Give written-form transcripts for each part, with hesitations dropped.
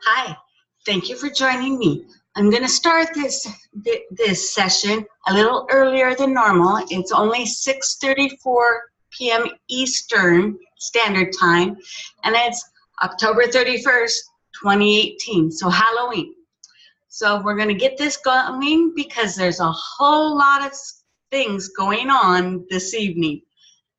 Hi, thank you for joining me. I'm going to start this session a little earlier than normal. It's only 6:34 p.m. Eastern Standard Time, and it's October 31st, 2018, so Halloween. So we're going to get this going because there's a whole lot of things going on this evening.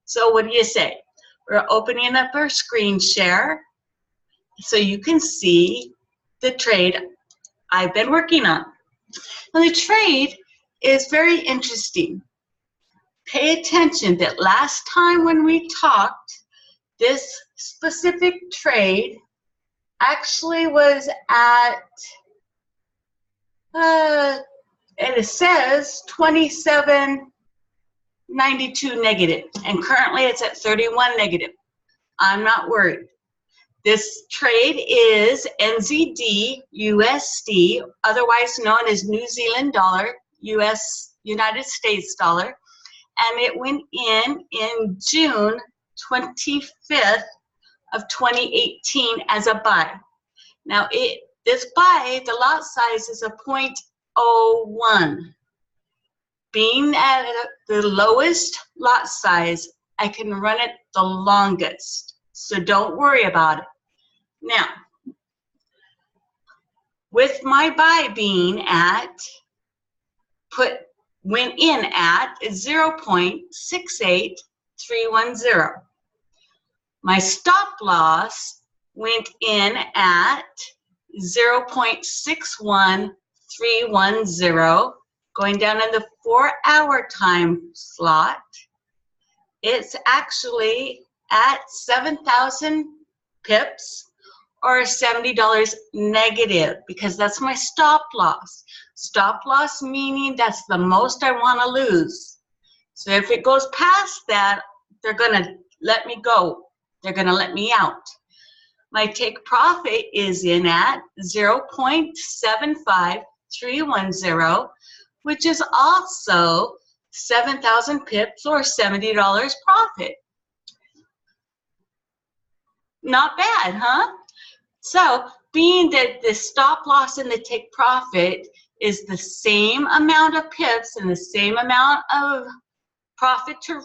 So what do you say? We're opening up our screen share so you can see the trade I've been working on. Now the trade is very interesting. Pay attention that last time when we talked, this specific trade actually was at, and it says 27.92 negative, and currently it's at 31 negative. I'm not worried. This trade is NZDUSD, otherwise known as New Zealand dollar, United States dollar, and it went in June 25th of 2018 as a buy. Now this buy, the lot size is a 0.01. Being at the lowest lot size, I can run it the longest. So don't worry about it. Now, with my buy being at, went in at 0.68310. My stop loss went in at 0.61310, going down in the 4-hour time slot. It's actually at 7,000 pips or $70 negative, because that's my stop loss. Stop loss meaning that's the most I want to lose. So if it goes past that, they're going to let me go. They're going to let me out. My take profit is in at 0.75310, which is also 7,000 pips or $70 profit. Not bad, huh? So, being that the stop loss and the take profit is the same amount of pips and the same amount of profit to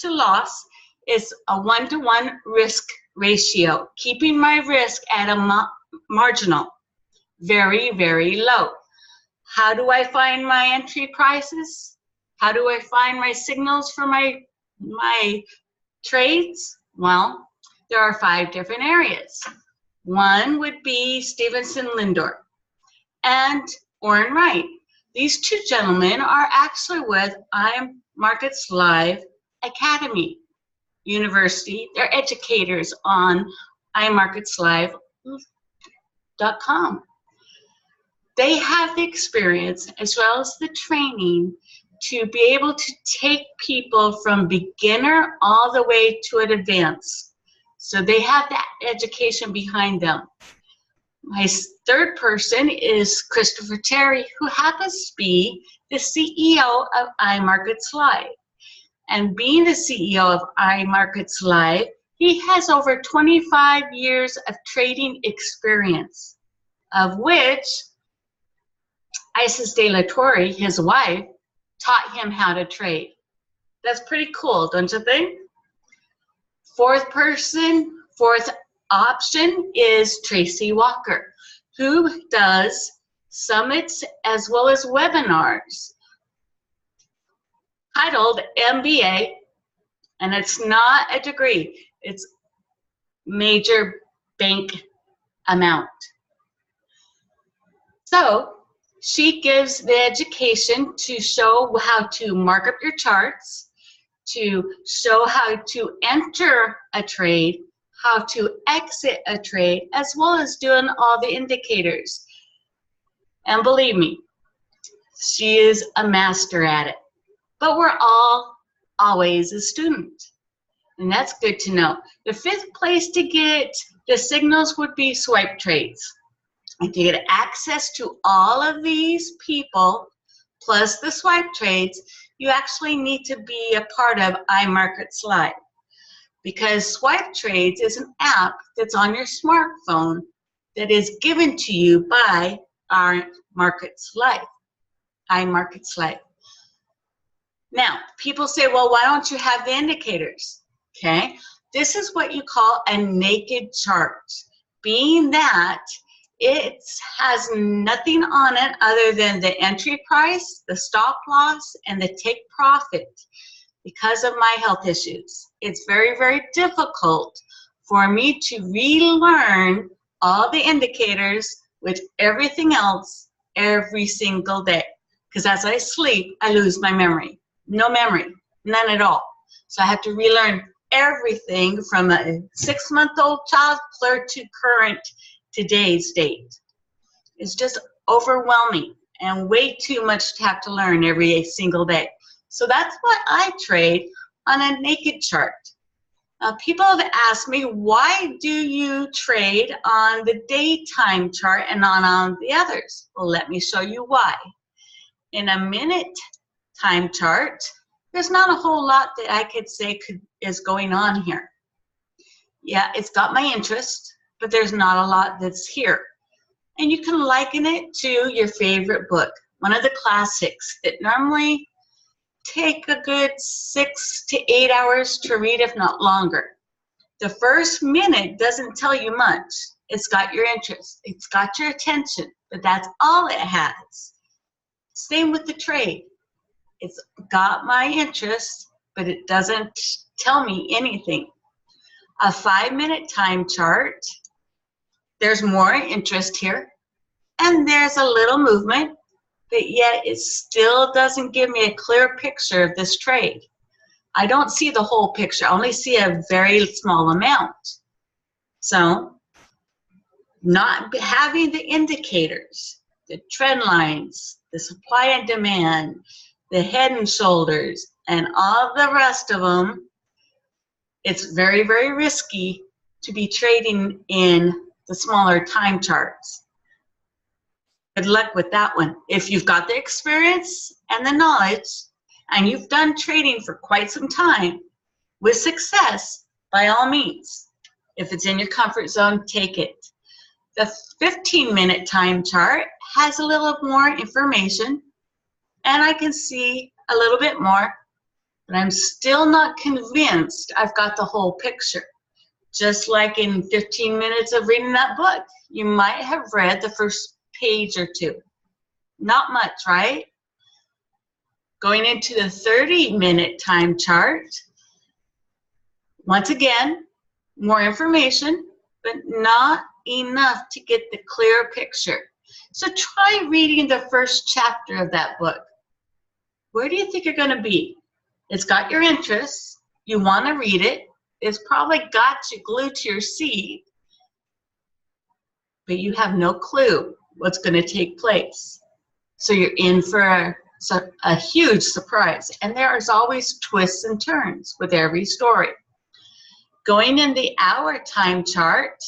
loss, is a 1-to-1 risk ratio, keeping my risk at a marginal, very, very low. How do I find my entry prices? How do I find my signals for my trades? Well, there are 5 different areas. One would be Stevenson Lindor and Orrin Wright. These 2 gentlemen are actually with iMarkets Live Academy University. They're educators on iMarketsLive.com. They have the experience as well as the training to be able to take people from beginner all the way to an advanced. So they have that education behind them. My third person is Christopher Terry, who happens to be the CEO of iMarkets Live. And being the CEO of iMarkets Live, he has over 25 years of trading experience, of which Isis De La Torre, his wife, taught him how to trade. That's pretty cool, don't you think? Fourth option is Tracy Walker, who does summits as well as webinars titled MBA, and it's not a degree, it's major bank amount. So she gives the education to show how to mark up your charts, to show how to enter a trade, how to exit a trade, as well as doing all the indicators. And believe me, she is a master at it. But we're all always a student, and that's good to know. The 5th place to get the signals would be swipe trades. And to get access to all of these people, plus the swipe trades, you actually need to be a part of iMarkets Live, because Swipe Trades is an app that's on your smartphone that is given to you by our Markets Life, iMarkets Life. Now, people say, well, why don't you have the indicators? Okay, this is what you call a naked chart, being that it has nothing on it other than the entry price, the stop loss, and the take profit. Because of my health issues, it's very, very difficult for me to relearn all the indicators with everything else every single day. Because as I sleep, I lose my memory. No memory, none at all. So I have to relearn everything from a 6-month-old child clear to current today's date. It's just overwhelming and way too much to have to learn every single day. So that's why I trade on a naked chart. People have asked me, why do you trade on the daytime chart and not on the others? Well, let me show you why. In a minute time chart, there's not a whole lot that I could say is going on here. Yeah, it's got my interest, but there's not a lot that's here. And you can liken it to your favorite book, one of the classics that normally take a good 6 to 8 hours to read, if not longer. The first minute doesn't tell you much. It's got your interest, it's got your attention, but that's all it has. Same with the trade. It's got my interest, but it doesn't tell me anything. A 5-minute time chart, there's more interest here, and there's a little movement, but yet it still doesn't give me a clear picture of this trade. I don't see the whole picture. I only see a very small amount. So, not having the indicators, the trend lines, the supply and demand, the head and shoulders, and all the rest of them, it's very, very risky to be trading in the smaller time charts. Good luck with that one. If you've got the experience and the knowledge, and you've done trading for quite some time with success, by all means. If it's in your comfort zone, take it. The 15-minute time chart has a little more information, and I can see a little bit more, but I'm still not convinced I've got the whole picture. Just like in 15 minutes of reading that book, you might have read the first page or two. Not much, right? Going into the 30-minute time chart, once again, more information, but not enough to get the clear picture. So try reading the first chapter of that book. Where do you think you're going to be? It's got your interest. You want to read it. It's probably got you glued to your seat, but you have no clue what's going to take place. So you're in for a huge surprise. And there's always twists and turns with every story. Going in the hour time chart,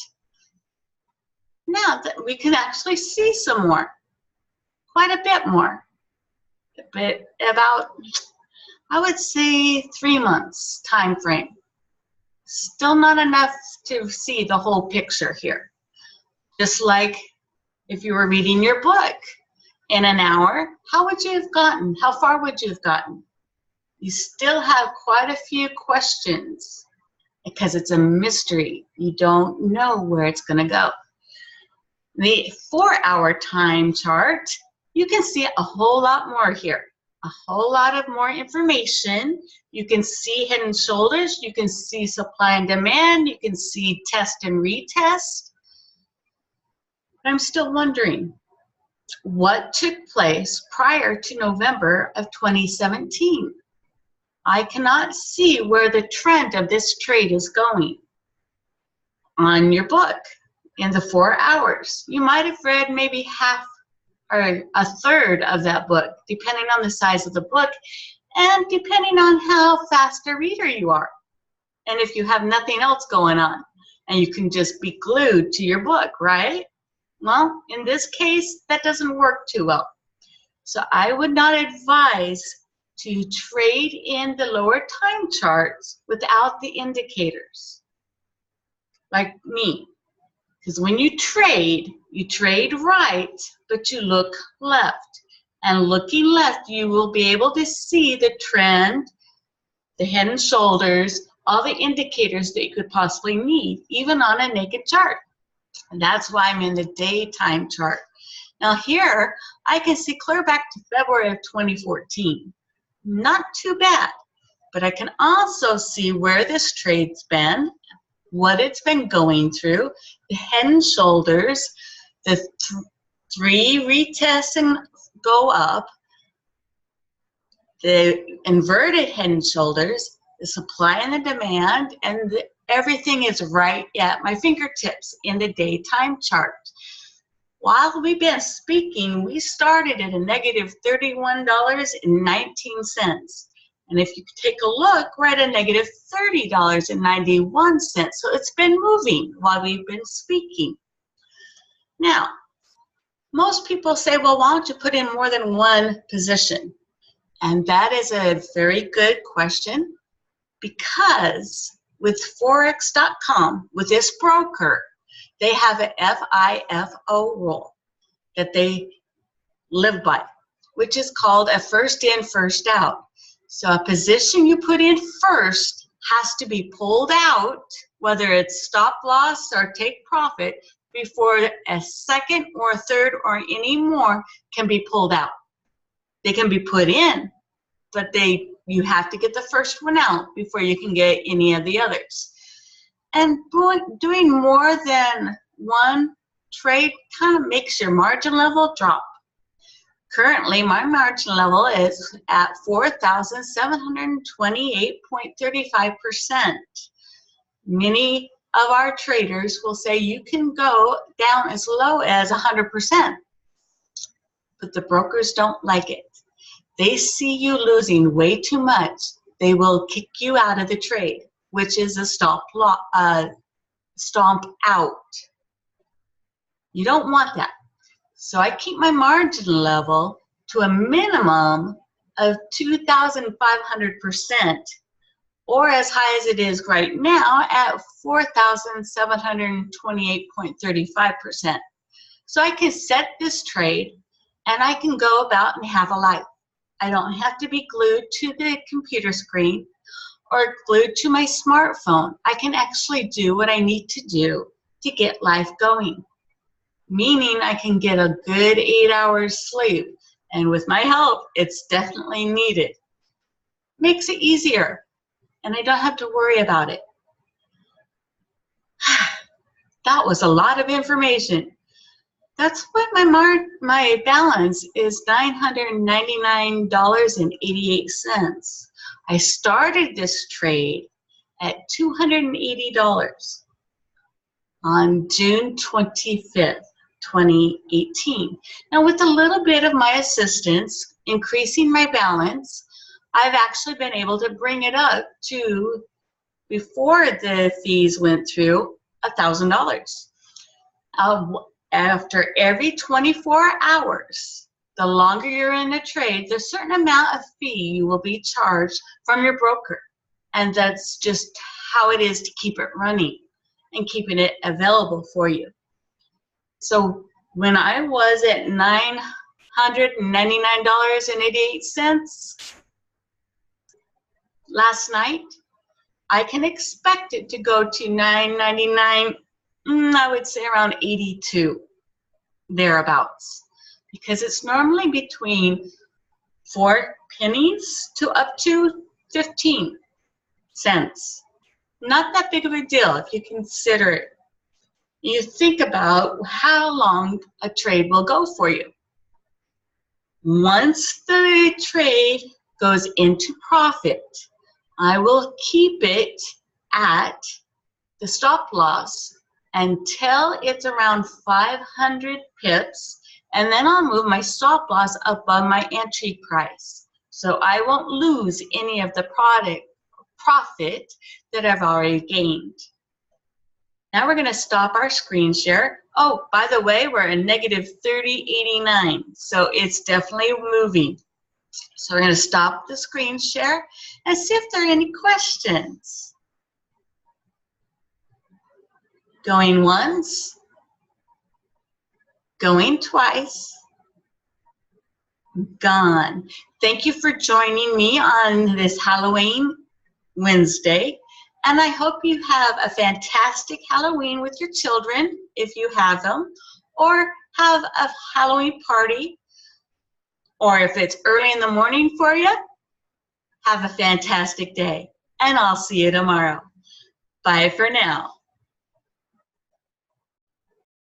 now that we can actually see some more, quite a bit more, but about, I would say, 3 months time frame. Still not enough to see the whole picture here. Just like if you were reading your book in an hour, how would you have gotten? How far would you have gotten? You still have quite a few questions because it's a mystery. You don't know where it's going to go. The 4-hour time chart, you can see a whole lot more here. A whole lot of more information. You can see head and shoulders. You can see supply and demand. You can see test and retest. But I'm still wondering what took place prior to November of 2017. I cannot see where the trend of this trade is going. On your book, in the 4 hours, you might have read maybe half or a third of that book, depending on the size of the book and depending on how fast a reader you are. And if you have nothing else going on and you can just be glued to your book, right? Well, in this case, that doesn't work too well. So I would not advise to trade in the lower time charts without the indicators, like me. Because when you trade right, but you look left. And looking left, you will be able to see the trend, the head and shoulders, all the indicators that you could possibly need, even on a naked chart. And that's why I'm in the daytime chart. Now here, I can see clear back to February of 2014. Not too bad, but I can also see where this trade's been, what it's been going through, the head and shoulders, the three retests and go up, the inverted head and shoulders, the supply and the demand, and everything is right at my fingertips in the daytime chart. While we've been speaking, we started at a negative $31.19. And if you take a look, we're at a negative $30.91. So it's been moving while we've been speaking. Now, most people say, well, why don't you put in more than one position? And that is a very good question, because with Forex.com, with this broker, they have an FIFO rule that they live by, which is called a first in, first out. So a position you put in first has to be pulled out, whether it's stop loss or take profit, before a second or a third or any more can be pulled out. They can be put in, but you have to get the first one out before you can get any of the others. And doing more than one trade kind of makes your margin level drop. Currently, my margin level is at 4,728.35%. Many of our traders will say you can go down as low as 100%, but the brokers don't like it. They see you losing way too much, they will kick you out of the trade, which is a stomp out. You don't want that. So I keep my margin level to a minimum of 2,500%, or as high as it is right now at 4,728.35%. So I can set this trade and I can go about and have a life. I don't have to be glued to the computer screen or glued to my smartphone. I can actually do what I need to do to get life going. Meaning I can get a good 8 hours sleep. And with my help, it's definitely needed. Makes it easier. And I don't have to worry about it. That was a lot of information. That's what my balance is, $999.88. I started this trade at $280 on June 25th, 2018. Now, with a little bit of my assistance, increasing my balance, I've actually been able to bring it up to, before the fees went through, $1,000. After every 24 hours, the longer you're in a trade, there's a certain amount of fee you will be charged from your broker. And that's just how it is to keep it running and keeping it available for you. So when I was at $999.88 last night, I can expect it to go to $999, I would say around 82, thereabouts, because it's normally between 4 pennies to up to 15 cents. Not that big of a deal if you consider it. You think about how long a trade will go for you. Once the trade goes into profit, I will keep it at the stop loss until it's around 500 pips, and then I'll move my stop loss above my entry price. So I won't lose any of the profit that I've already gained. Now we're going to stop our screen share. Oh, by the way, we're at negative 30.89, so it's definitely moving. So we're going to stop the screen share and see if there are any questions. Going once, going twice, gone. Thank you for joining me on this Halloween Wednesday, and I hope you have a fantastic Halloween with your children, if you have them, or have a Halloween party, or if it's early in the morning for you, have a fantastic day, and I'll see you tomorrow. Bye for now.